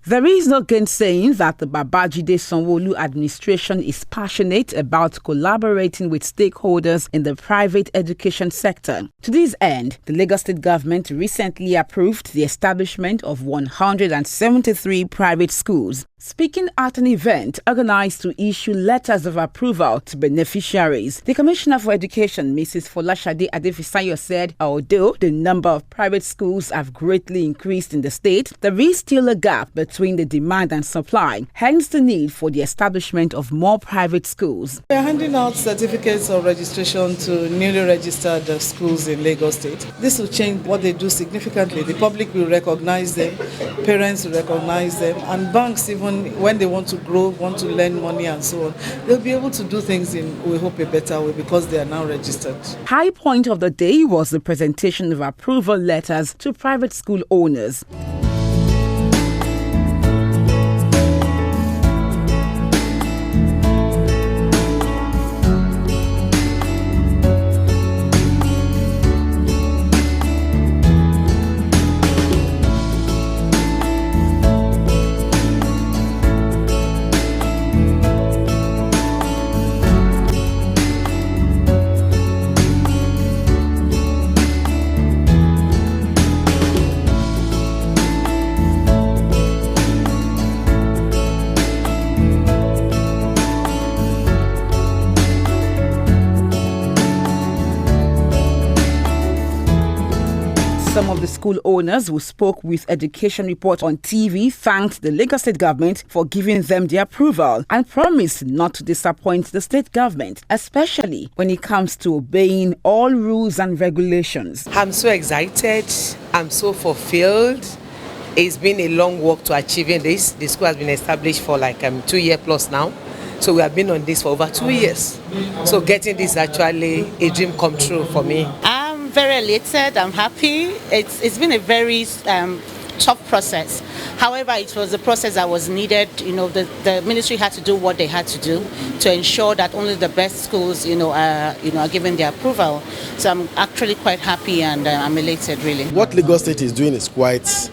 There is no gainsaying that the Babajide Sanwo-Olu administration is passionate about collaborating with stakeholders in the private education sector. To this end, the Lagos State government recently approved the establishment of 173 private schools. Speaking at an event organized to issue letters of approval to beneficiaries, the Commissioner for Education, Mrs. Folashade Adefisayo, said although the number of private schools have greatly increased in the state, there is still a gap between the demand and supply, hence the need for the establishment of more private schools. We are handing out certificates of registration to newly registered schools in Lagos State. This will change what they do significantly. The public will recognize them, parents will recognize them, and banks, even when they want to grow, want to lend money and so on, they'll be able to do things in, we hope, a better way because they are now registered. High point of the day was the presentation of approval letters to private school owners. Some of the school owners who spoke with Education Report on TV thanked the Lagos State government for giving them the approval and promised not to disappoint the state government, especially when it comes to obeying all rules and regulations. I'm so excited. I'm so fulfilled. It's been a long walk to achieving this. The school has been established for like 2 years plus now. So we have been on this for over 2 years. So getting this is actually a dream come true for me. I'm very elated. I'm happy. It's been a very tough process. However, it was a process that was needed. You know, the ministry had to do what they had to do to ensure that only the best schools, are given their approval. So I'm actually quite happy and I'm elated, really. What Lagos State is doing is quite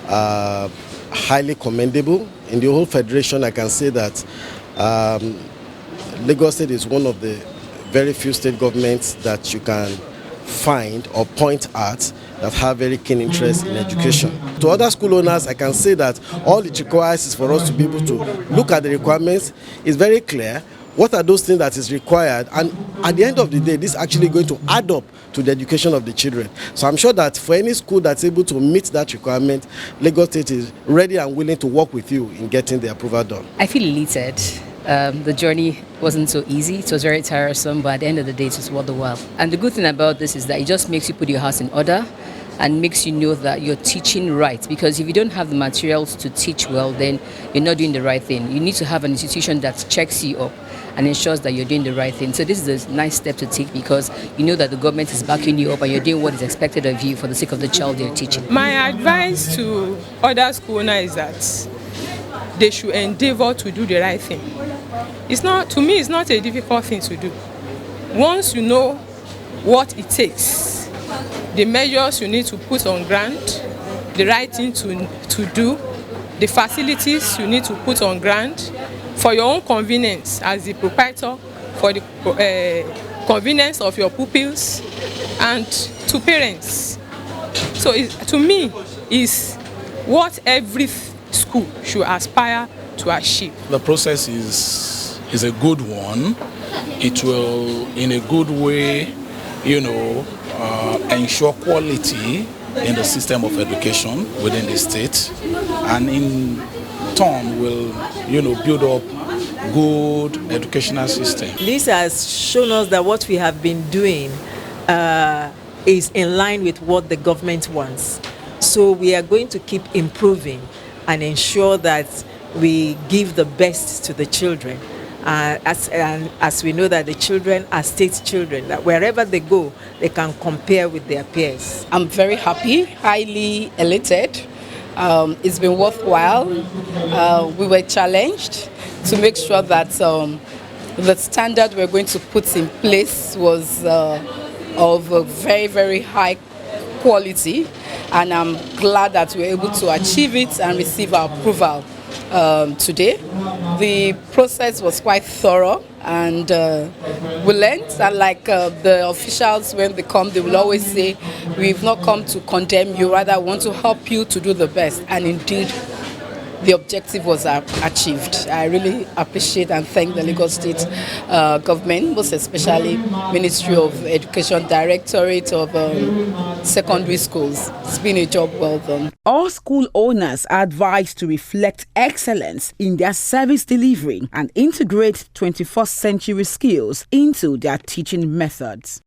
highly commendable. In the whole federation, I can say that Lagos State is one of the very few state governments that you can find or point at that have very keen interest in education. To other school owners, I can say that all it requires is for us to be able to look at the requirements. It's very clear what are those things that is required, and at the end of the day, this is actually going to add up to the education of the children. So I'm sure that for any school that's able to meet that requirement, Lagos State is ready and willing to work with you in getting the approval done. I feel elated. The journey wasn't so easy. It was very tiresome, but at the end of the day, it was worth the while. And the good thing about this is that it just makes you put your house in order and makes you know that you're teaching right. Because if you don't have the materials to teach well, then you're not doing the right thing. You need to have an institution that checks you up and ensures that you're doing the right thing. So this is a nice step to take because you know that the government is backing you up and you're doing what is expected of you for the sake of the child you're teaching. My advice to other school owners is that they should endeavor to do the right thing. To me, it's not a difficult thing to do. Once you know what it takes, the measures you need to put on ground, the right thing to do, the facilities you need to put on ground for your own convenience as the proprietor, for the convenience of your pupils and to parents. So to me, is what every school should aspire to achieve. The process is a good one. It will, in a good way, ensure quality in the system of education within the state, and in turn will, build up good educational system. This has shown us that what we have been doing is in line with what the government wants. So we are going to keep improving and ensure that we give the best to the children. As we know that the children are state children, that wherever they go, they can compare with their peers. I'm very happy, highly elated. It's been worthwhile. We were challenged to make sure that the standard we're going to put in place was of a very, very high quality, and I'm glad that we're able to achieve it and receive our approval today. The process was quite thorough, and we learned that, like the officials, when they come, they will always say, we've not come to condemn you, rather want to help you to do the best. And indeed, the objective was achieved. I really appreciate and thank the Lagos State government, most especially Ministry of Education, Directorate of Secondary Schools. It's been a job well done. All school owners are advised to reflect excellence in their service delivery and integrate 21st century skills into their teaching methods.